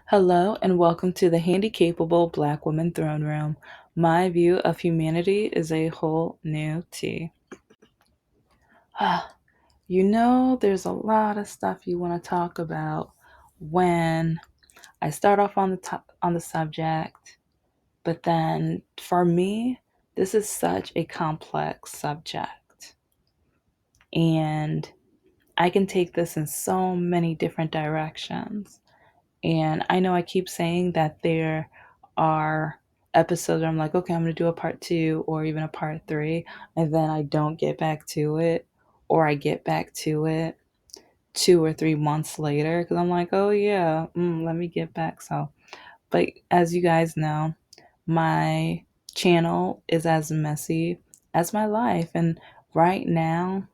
Hello and welcome to the Handicapable Black Woman Throne Room. My view of humanity is a whole new tea. There's a lot of stuff you want to talk about when I start off on the subject, but then for me, this is such a complex subject, and I can take this in so many different directions. And I know I keep saying that there are episodes where I'm like, okay, I'm going to do a part two or even a part three. And then I don't get back to it, or I get back to it 2 or 3 months later because I'm like, oh, yeah, let me get back. But as you guys know, my channel is as messy as my life. And right now,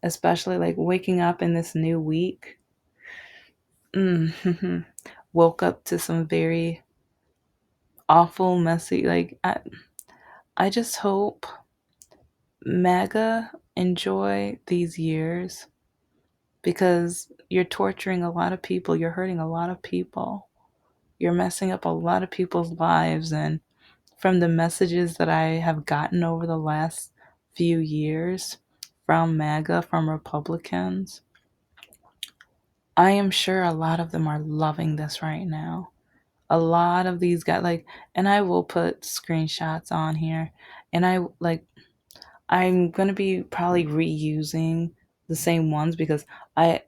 especially like waking up in this new week, woke up to some very awful, messy. I just hope MAGA enjoy these years because you're torturing a lot of people, you're hurting a lot of people, you're messing up a lot of people's lives. And from the messages that I have gotten over the last few years from MAGA, from Republicans, I am sure a lot of them are loving this right now. A lot of these guys, and I will put screenshots on here, and I'm going to be probably reusing the same ones because I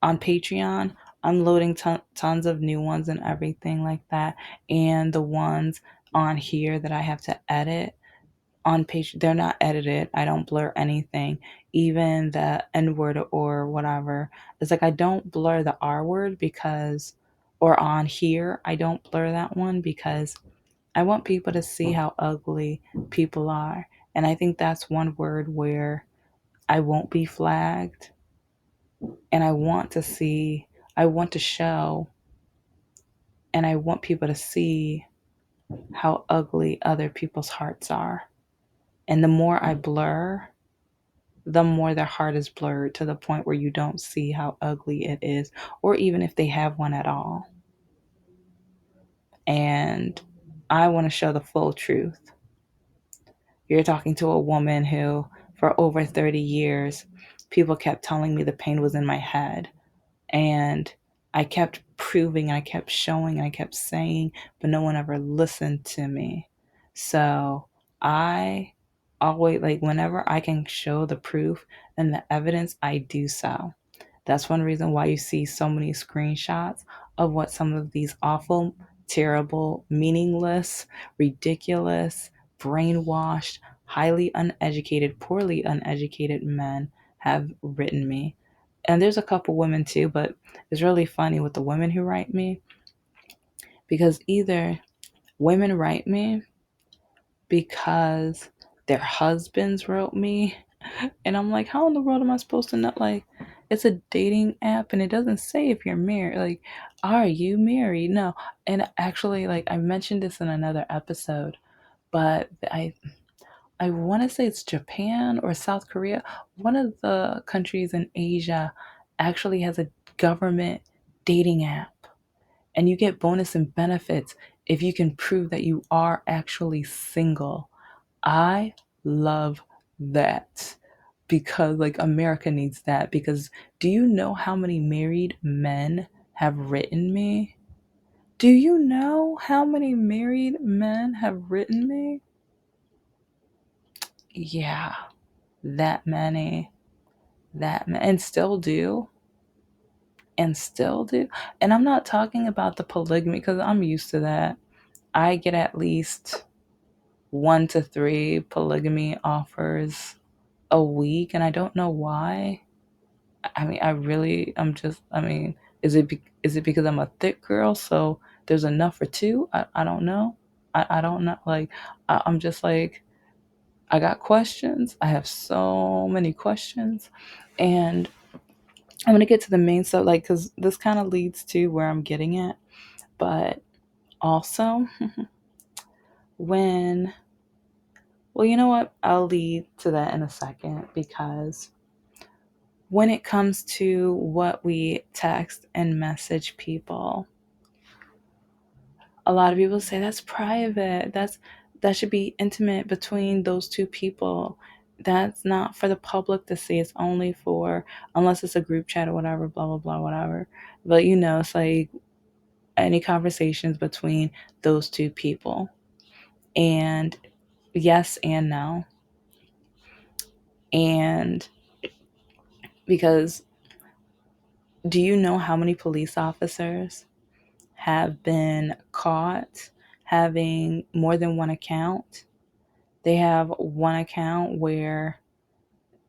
on Patreon I'm loading tons of new ones and everything like that, and the ones on here that I have to edit on Patreon, they're not edited. I don't blur anything, even the N word or whatever. It's like I don't blur the R word because, or on here I don't blur that one because I want people to see how ugly people are. And I think that's one word where I won't be flagged. And I want to show, and I want people to see how ugly other people's hearts are. And the more I blur, the more their heart is blurred to the point where you don't see how ugly it is, or even if they have one at all. And I want to show the full truth. You're talking to a woman who, for over 30 years, people kept telling me the pain was in my head. And I kept proving, I kept showing, I kept saying, but no one ever listened to me. So I always, whenever I can show the proof and the evidence, I do so. That's one reason why you see so many screenshots of what some of these awful, terrible, meaningless, ridiculous, brainwashed, highly uneducated, poorly uneducated men have written me. And there's a couple women too, but it's really funny with the women who write me because either women write me because their husbands wrote me, and I'm like, how in the world am I supposed to know? Like, it's a dating app and it doesn't say if you're married. Like, are you married? No. And actually, I mentioned this in another episode, but I want to say it's Japan or South Korea. One of the countries in Asia actually has a government dating app, and you get bonus and benefits if you can prove that you are actually single. I love that because America needs that. Because do you know how many married men have written me? Do you know how many married men have written me? Yeah, that many. And still do, and still do. And I'm not talking about the polygamy because I'm used to that. I get at least 1 to 3 polygamy offers a week, and I don't know why. I mean, is it because I'm a thick girl, so there's enough for two? I don't know. I don't know. I'm just like, I got questions. I have so many questions, and I'm gonna get to the main stuff, because this kind of leads to where I'm getting at. But also, when, well, you know what? I'll lead to that in a second because when it comes to what we text and message people, A lot of people say that's private. That should be intimate between those two people. That's not for the public to see. It's only for, unless it's a group chat or whatever, blah blah blah, whatever. But it's like any conversations between those two people. And yes and no. And because, do you know how many police officers have been caught having more than one account? They have one account where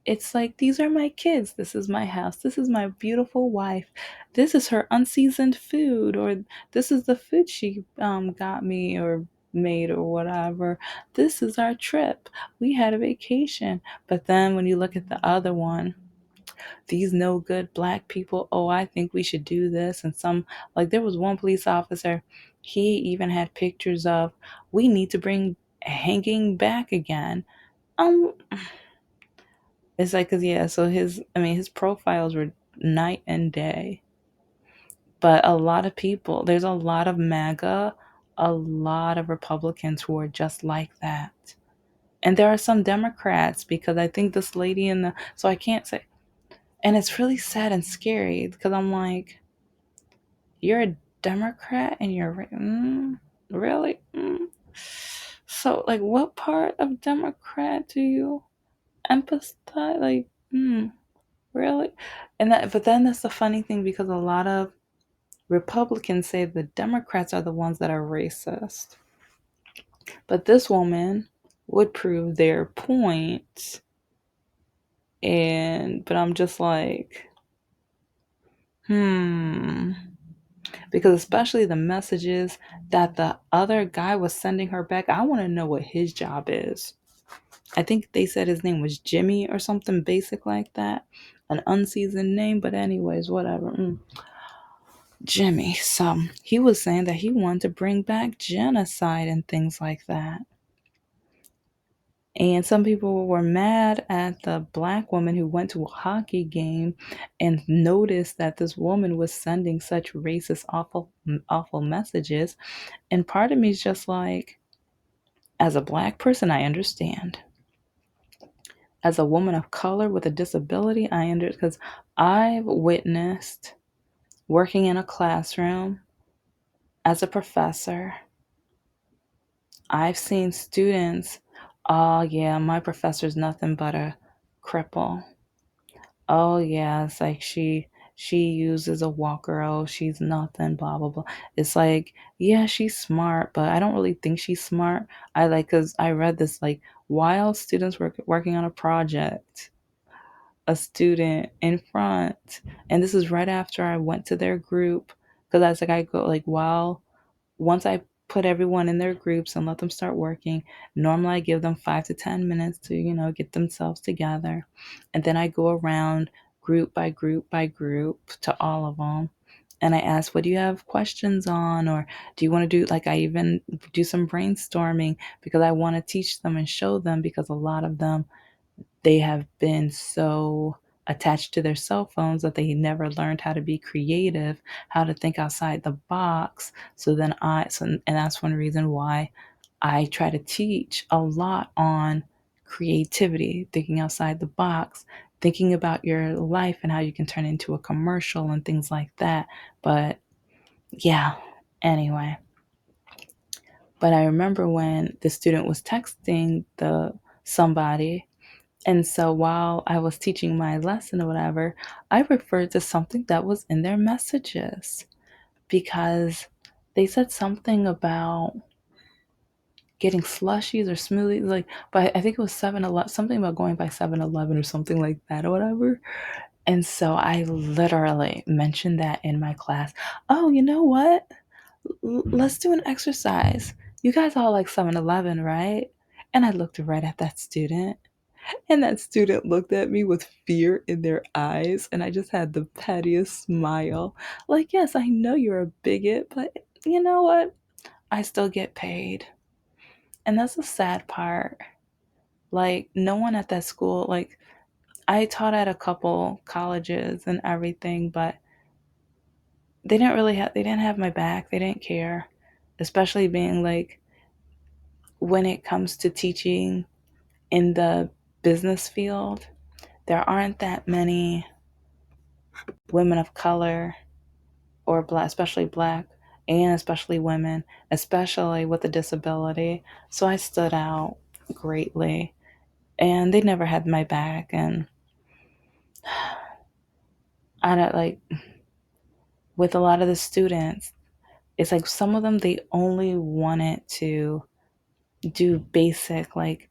it's like, these are my kids, this is my house, this is my beautiful wife, this is her unseasoned food, or this is the food she got me or made or whatever. This is our trip. We had a vacation. But then when you look at the other one, these no good black people, oh, I think we should do this. And some, like, there was one police officer, he even had pictures of, we need to bring hanging back again. Um, it's like, cause yeah, so his profiles were night and day. But a lot of people, there's a lot of MAGA, a lot of Republicans who are just like that. And there are some Democrats, because I think this lady so I can't say, and it's really sad and scary because I'm like, you're a Democrat and really? So, like, what part of Democrat do you empathize? Like, really? But then that's the funny thing, because a lot of Republicans say the Democrats are the ones that are racist. But this woman would prove their point. But I'm just like, hmm. Because especially the messages that the other guy was sending her back, I want to know what his job is. I think they said his name was Jimmy or something basic like that. An unseasoned name, but anyways, whatever. Jimmy. So he was saying that he wanted to bring back genocide and things like that. And some people were mad at the black woman who went to a hockey game and noticed that this woman was sending such racist, awful, awful messages. And part of me is just like, as a black person, I understand. As a woman of color with a disability, I understand, because I've witnessed working in a classroom as a professor. I've seen students, oh yeah, my professor's nothing but a cripple. Oh yeah, it's like she uses a walker. Oh, she's nothing, blah blah blah. It's like, yeah, she's smart, but I don't really think she's smart. I like, cause I read this, like, while students were working on a project, a student in front, and this is right after I went to their group, because I was like, I go, like, while once I put everyone in their groups and let them start working, normally I give them 5 to 10 minutes to, get themselves together. And then I go around group by group by group to all of them. And I ask, what do you have questions on? Or do you want to do, like, I even do some brainstorming, because I want to teach them and show them, because a lot of them, they have been so attached to their cell phones that they never learned how to be creative, how to think outside the box. And that's one reason why I try to teach a lot on creativity, thinking outside the box, thinking about your life and how you can turn it into a commercial and things like that. But yeah, anyway. But I remember when the student was texting the somebody, and so while I was teaching my lesson or whatever, I referred to something that was in their messages, because they said something about getting slushies or smoothies, like, but I think it was 7-Eleven, something about going by 7-Eleven or something like that or whatever. And so I literally mentioned that in my class. Oh, you know what? Let's do an exercise. You guys all like 7-Eleven, right? And I looked right at that student. And that student looked at me with fear in their eyes, and I just had the pettiest smile. Like, yes, I know you're a bigot, but you know what? I still get paid. And that's the sad part. Like, no one at that school, like, I taught at a couple colleges and everything, but they didn't have my back. They didn't care. especially being like when it comes to teaching in the business field, there aren't that many women of color or black, especially black, and especially women, especially with a disability. So I stood out greatly, and they never had my back. And I don't like with a lot of the students, it's like some of them they only wanted to do basic like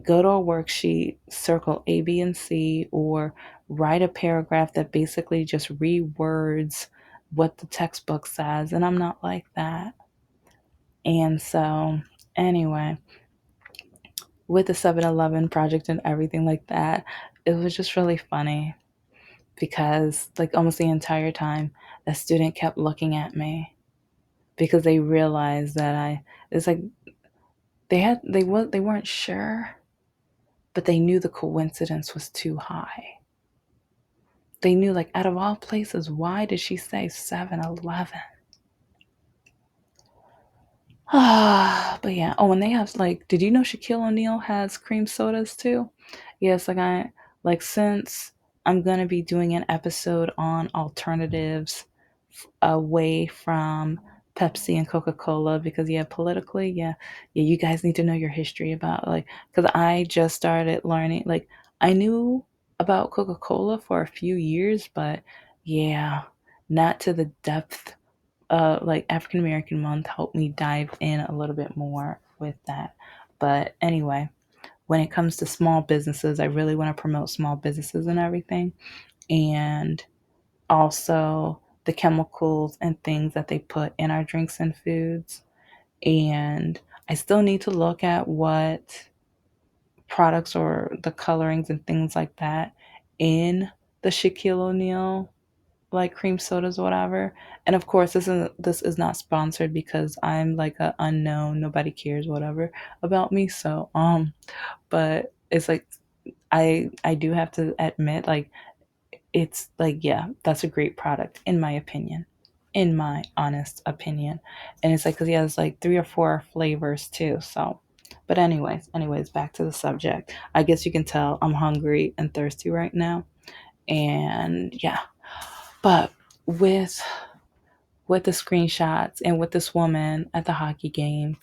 go to a worksheet, circle A, B, and C, or write a paragraph that basically just rewords what the textbook says. And I'm not like that. And so, anyway, with the 7-Eleven project and everything like that, it was just really funny because, like, almost the entire time, a student kept looking at me because they realized that it's like they weren't sure, but they knew the coincidence was too high. They knew, like, out of all places, why did she say 7-Eleven? Ah, but yeah. Oh, and they have like, did you know Shaquille O'Neal has cream sodas too? Yes, like since I'm gonna be doing an episode on alternatives away from Pepsi and Coca-Cola because yeah, politically, yeah, you guys need to know your history about like because I just started learning like I knew about Coca-Cola for a few years, but yeah, not to the depth like African American Month helped me dive in a little bit more with that. But anyway, when it comes to small businesses, I really want to promote small businesses and everything. And also the chemicals and things that they put in our drinks and foods. And I still need to look at what products or the colorings and things like that in the Shaquille O'Neal like cream sodas or whatever. And of course this is not sponsored because I'm like a unknown, nobody cares whatever about me. So but it's like I do have to admit like it's like yeah, that's a great product in my opinion. In my honest opinion. And it's like cuz he has like 3 or 4 flavors too. So but anyways, back to the subject. I guess you can tell I'm hungry and thirsty right now. And yeah, but with the screenshots and with this woman at the hockey game,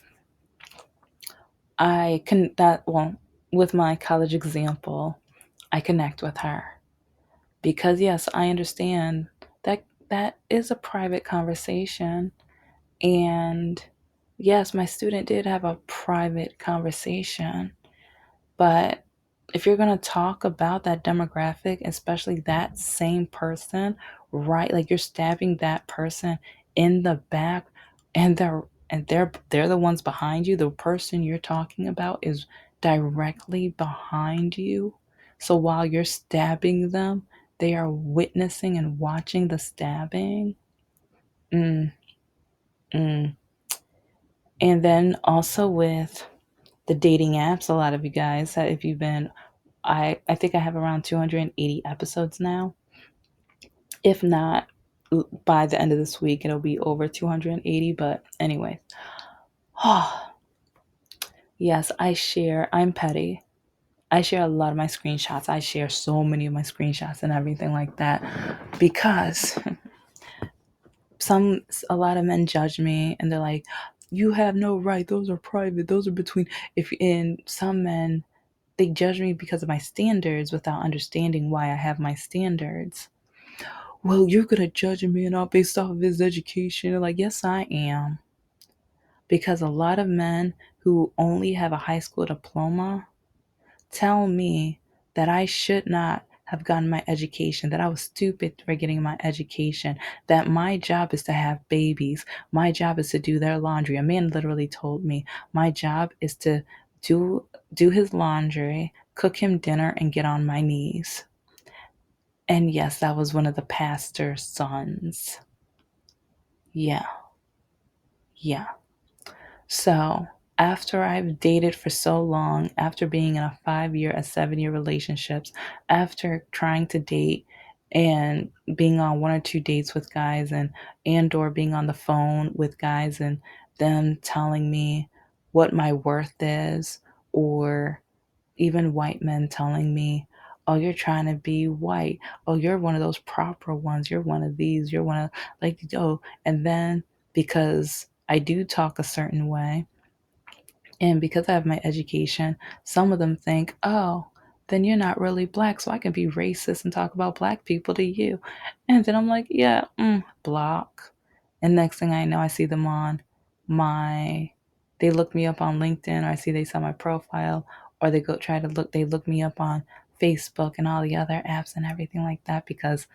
I can that well with my college example, I connect with her because yes, I understand that that is a private conversation and yes, my student did have a private conversation. But if you're going to talk about that demographic, especially that same person, right? Like you're stabbing that person in the back and they're the ones behind you. The person you're talking about is directly behind you. So while you're stabbing them, they are witnessing and watching the stabbing. Mm, mm. And then also with the dating apps, a lot of you guys, that if you've been I think I have around 280 episodes now. If not, by the end of this week, it'll be over 280. But anyway, oh, yes, I'm petty. I share a lot of my screenshots. I share so many of my screenshots and everything like that because a lot of men judge me and they're like, you have no right. Those are private. Those are between, if, in some men, they judge me because of my standards without understanding why I have my standards. Well, you're gonna judge a man out based off of his education. Like, yes, I am. Because a lot of men who only have a high school diploma tell me that I should not have gotten my education, that I was stupid for getting my education, that my job is to have babies, my job is to do their laundry. A man literally told me my job is to do his laundry, cook him dinner, and get on my knees. And yes, that was one of the pastor's sons. Yeah, yeah. So after I've dated for so long, after being in a 5-year, a 7-year relationships, after trying to date and being on one or two dates with guys, and or being on the phone with guys and them telling me what my worth is, or even white men telling me, "Oh, you're trying to be white. Oh, you're one of those proper ones. You're one of these. You're one of like oh." And then because I do talk a certain way, and because I have my education, some of them think, "Oh, then you're not really black, so I can be racist and talk about black people to you." And then I'm like, "Yeah, block." And next thing I know, I see them on my, they look me up on LinkedIn, or I see they saw my profile, or they go try to look, they look me up on Facebook and all the other apps and everything like that because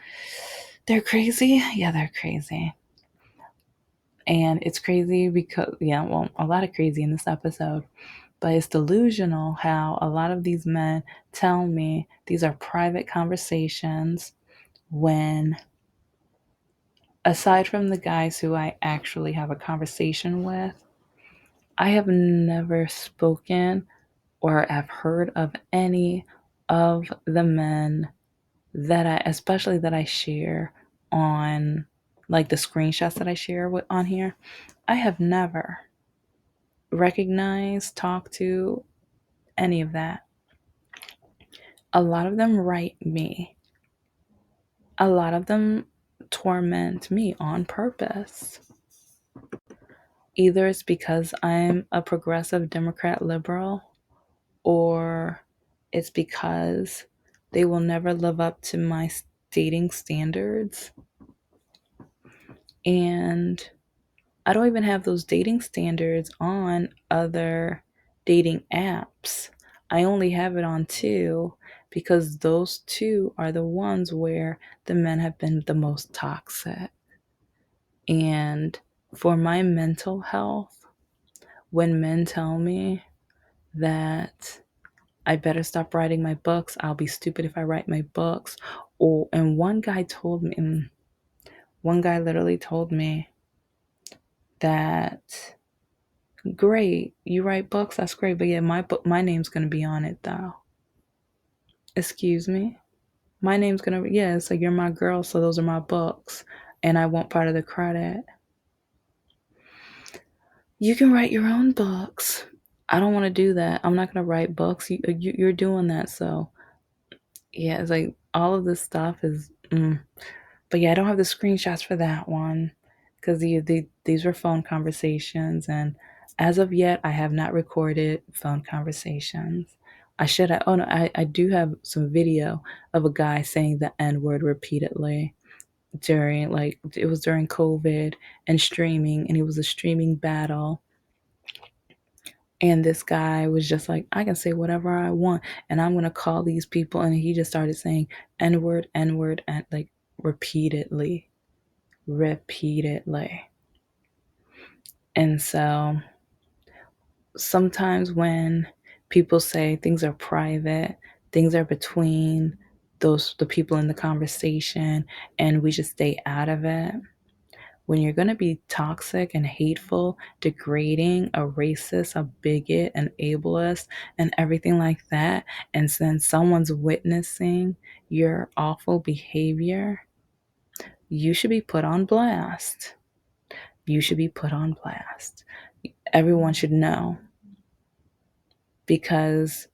they're crazy. Yeah, they're crazy. And it's crazy because, yeah, well, a lot of crazy in this episode. But it's delusional how a lot of these men tell me these are private conversations when, aside from the guys who I actually have a conversation with, I have never spoken or have heard of any of the men that I, especially that I share on, like the screenshots that I share with on here. I have never recognized, talked to any of that. A lot of them write me. A lot of them torment me on purpose. Either it's because I'm a progressive Democrat liberal, or it's because they will never live up to my dating standards. And I don't even have those dating standards on other dating apps. I only have it on two because those two are the ones where the men have been the most toxic. And for my mental health, when men tell me that I better stop writing my books, I'll be stupid if I write my books. Or, and one guy literally told me that, great, you write books, that's great, but yeah, my book, my name's gonna be on it though. Excuse me? My name's gonna be, yeah, so you're my girl, so those are my books, and I want part of the credit. You can write your own books. I don't want to do that. I'm not gonna write books. You're doing that, so yeah, it's like all of this stuff is. But yeah, I don't have the screenshots for that one because these were phone conversations, and as of yet, I have not recorded phone conversations. I should have. Oh no, I do have some video of a guy saying the N word repeatedly during, like, it was during COVID and streaming, and it was a streaming battle. And this guy was just like, I can say whatever I want, and I'm gonna call these people. And he just started saying N word, N word, and like repeatedly, repeatedly. And so sometimes when people say things are private, things are between the people in the conversation, and we just stay out of it. When you're going to be toxic and hateful, degrading, a racist, a bigot, an ableist, and everything like that, and then someone's witnessing your awful behavior, you should be put on blast. You should be put on blast. Everyone should know. Because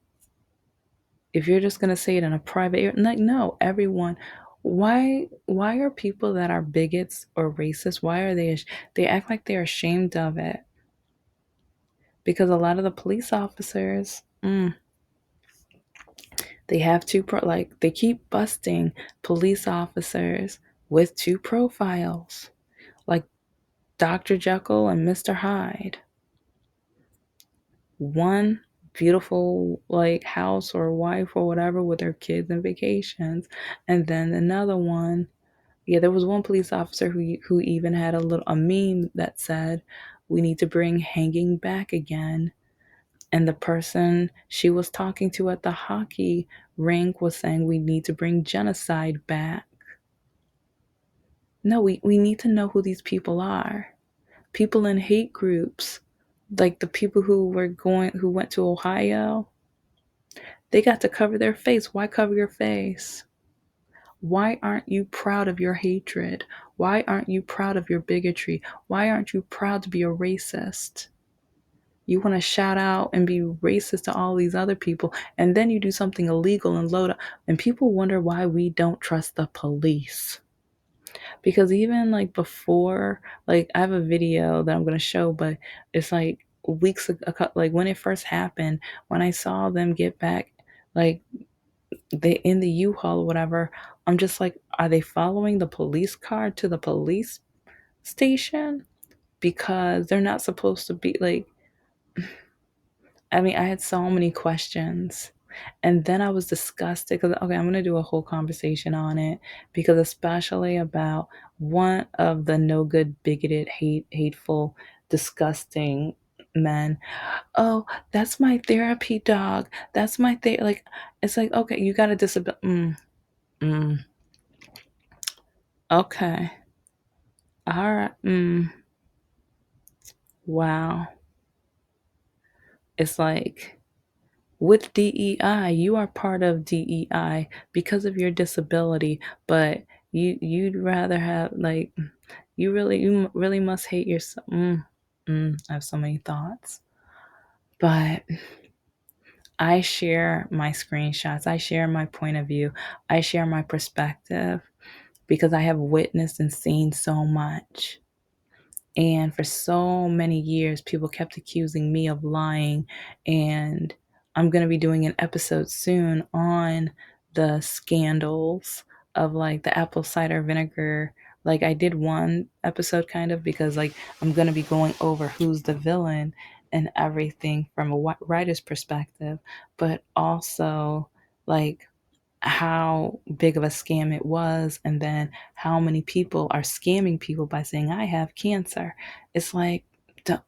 if you're just going to say it in a private area, like, no, everyone. Why are people that are bigots or racist, why are they act like they're ashamed of it? Because a lot of the police officers, they have like, they keep busting police officers with two profiles, like Dr. Jekyll and Mr. Hyde. One beautiful like house or wife or whatever with their kids and vacations, and then another one, yeah, there was one police officer who even had a meme that said, we need to bring hanging back again. And the person she was talking to at the hockey rink was saying, we need to bring genocide back. No, we need to know who these people are. People in hate groups, like the people who went to Ohio, they got to cover their face. Why cover your face? Why aren't you proud of your hatred? Why aren't you proud of your bigotry? Why aren't you proud to be a racist? You want to shout out and be racist to all these other people, and then you do something illegal and load up, and people wonder why we don't trust the police. Because even like before, like I have a video that I'm gonna show, but it's like weeks ago, like when it first happened, when I saw them get back, like they in the U-Haul or whatever, I'm just like, are they following the police car to the police station? Because they're not supposed to be like, I mean, I had so many questions. And then I was disgusted because, okay, I'm going to do a whole conversation on it because, especially about one of the no good, bigoted, hateful, disgusting men. Oh, that's my therapy dog. That's my like. It's like, okay, you got a disability. Mm, okay, all right. Wow. It's like with DEI, you are part of DEI because of your disability, but you'd rather have like you really must hate yourself. I have so many thoughts, but I share my screenshots. I share my point of view. I share my perspective because I have witnessed and seen so much. And for so many years, people kept accusing me of lying. And I'm going to be doing an episode soon on the scandals of like the apple cider vinegar. Like I did one episode kind of because like I'm going to be going over who's the villain and everything from a writer's perspective, but also like how big of a scam it was, and then how many people are scamming people by saying I have cancer. It's like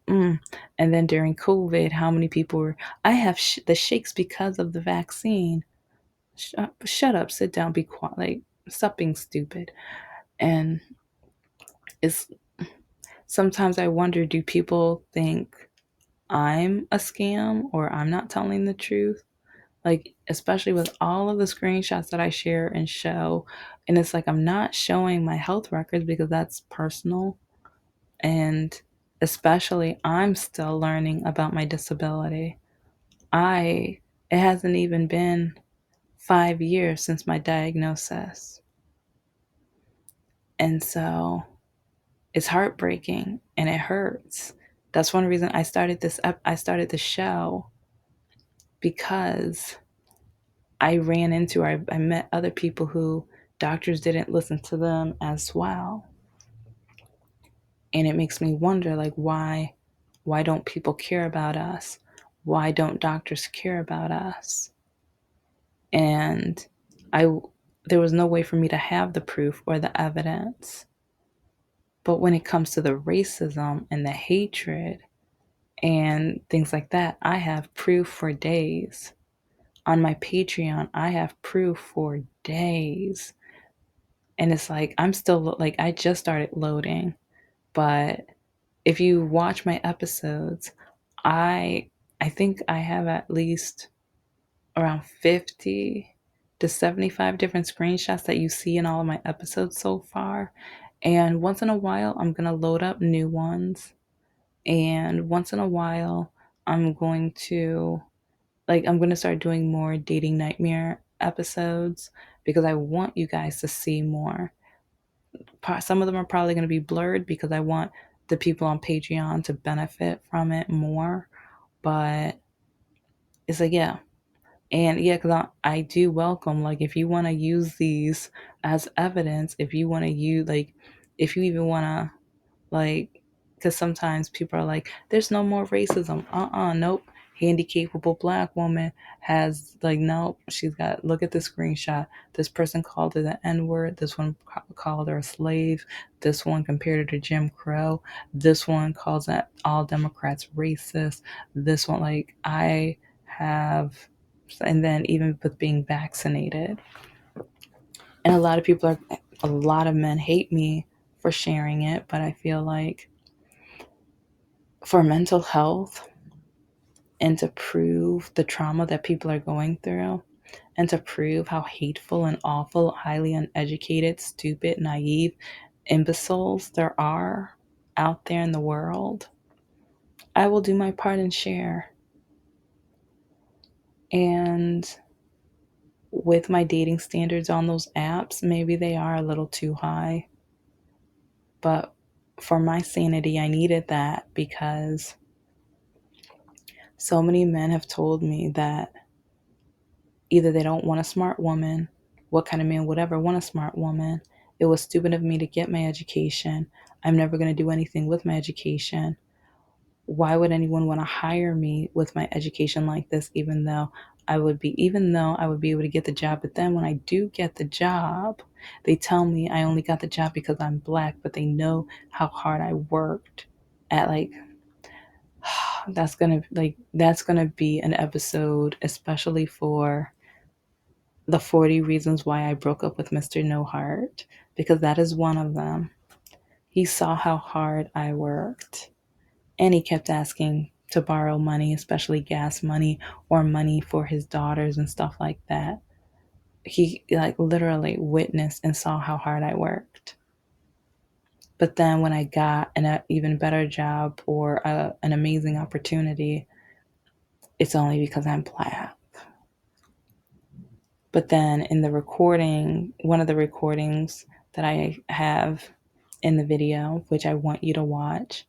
and then during COVID, how many people were I have the shakes because of the vaccine. Shut up, sit down, be quiet, like stop being stupid. And it's sometimes I wonder, do people think I'm a scam or I'm not telling the truth? Like especially with all of the screenshots that I share and show, and it's like I'm not showing my health records because that's personal, and especially I'm still learning about my disability. I It hasn't even been 5 years since my diagnosis, and so it's heartbreaking and it hurts. That's one reason I started the show, because I met other people who doctors didn't listen to them as well. And it makes me wonder, like, why don't people care about us? Why don't doctors care about us? And I, there was no way for me to have the proof or the evidence. But when it comes to the racism and the hatred and things like that, I have proof for days. On my Patreon, I have proof for days. And it's like I'm still like I just started loading, but if you watch my episodes, I I think I have at least around 50 to 75 different screenshots that you see in all of my episodes so far. And once in a while, I'm going to load up new ones. And once in a while, I'm going to I'm going to start doing more dating nightmare episodes because I want you guys to see more. Some of them are probably going to be blurred because I want the people on Patreon to benefit from it more. But it's like, yeah. And yeah, because I do welcome, like, if you want to use these as evidence, if you want to use, like, if you even want to like, because sometimes people are like, there's no more racism. Nope. Handicapable black woman has, like, nope. She's got, look at the screenshot. This person called her the N word. This one called her a slave. This one compared her to Jim Crow. This one calls that all Democrats racist. This one, like, I have, and then even with being vaccinated. And a lot of men hate me for sharing it, but I feel like for mental health and to prove the trauma that people are going through, and to prove how hateful and awful, highly uneducated, stupid, naive imbeciles there are out there in the world, I will do my part and share. And with my dating standards on those apps, maybe they are a little too high. But for my sanity, I needed that because so many men have told me that either they don't want a smart woman, what kind of man would ever want a smart woman? It was stupid of me to get my education. I'm never going to do anything with my education. Why would anyone want to hire me with my education like this, even though I would be able to get the job? But then when I do get the job, they tell me I only got the job because I'm black, but they know how hard I worked at like that's gonna be an episode, especially for the 40 reasons why I broke up with Mr. No Heart, because that is one of them. He saw how hard I worked, and he kept asking to borrow money, especially gas money or money for his daughters and stuff like that. He like literally witnessed and saw how hard I worked. But then when I got an even better job or an amazing opportunity, it's only because I'm black. But then in the recording, one of the recordings that I have in the video, which I want you to watch,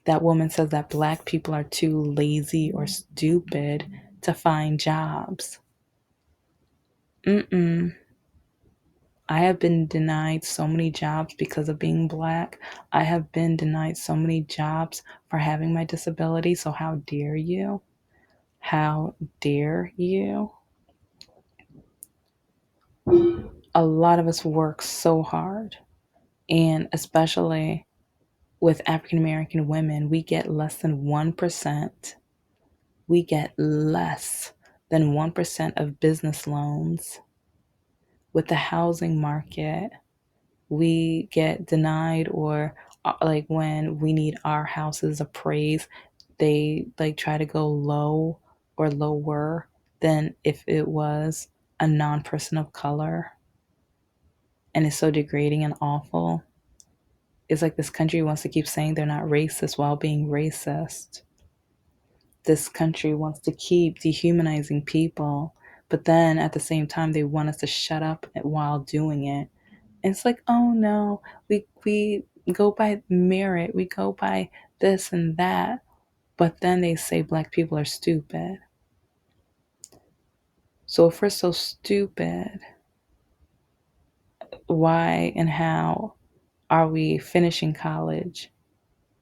that woman says that black people are too lazy or stupid to find jobs. Mm-mm. I have been denied so many jobs because of being black. I have been denied so many jobs for having my disability. So how dare you? How dare you? A lot of us work so hard, and especially with African American women, we get less than 1%. We get less than 1% of business loans. With the housing market, we get denied, or like when we need our houses appraised, they like try to go low or lower than if it was a non-person of color. And it's so degrading and awful. It's like this country wants to keep saying they're not racist while being racist. This country wants to keep dehumanizing people, but then at the same time they want us to shut up while doing it. And it's like, oh no, we go by merit, we go by this and that, but then they say black people are stupid. So if we're so stupid, why and how are we finishing college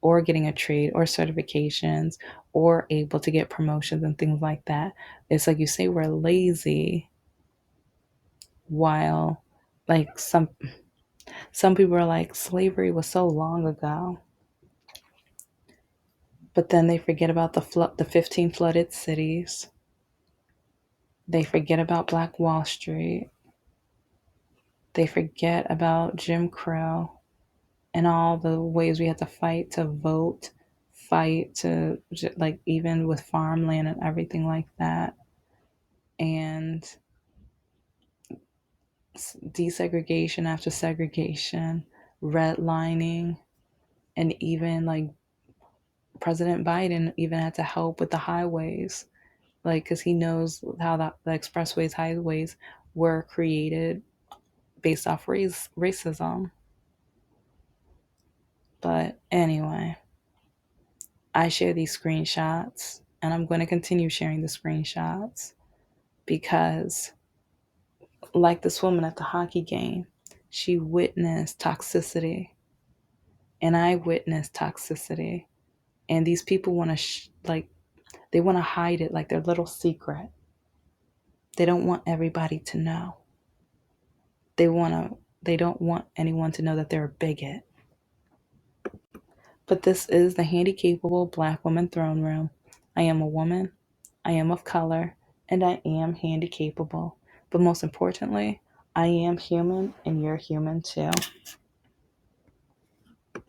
or getting a trade or certifications or able to get promotions and things like that? It's like you say we're lazy, while like some people are like slavery was so long ago, but then they forget about the 15 flooded cities. They forget about Black Wall Street. They forget about Jim Crow and all the ways we had to fight to vote, fight to, like, even with farmland and everything like that. And desegregation after segregation, redlining, and even like President Biden even had to help with the highways, like, because he knows how the expressways, highways were created based off racism. But anyway, I share these screenshots, and I'm going to continue sharing the screenshots because, like this woman at the hockey game, she witnessed toxicity, and I witnessed toxicity. And these people want to they want to hide it like their little secret. They don't want everybody to know. They don't want anyone to know that they're a bigot. But this is the Handicapable Black Woman Throne Room. I am a woman, I am of color, and I am handicapable. But most importantly, I am human and you're human too.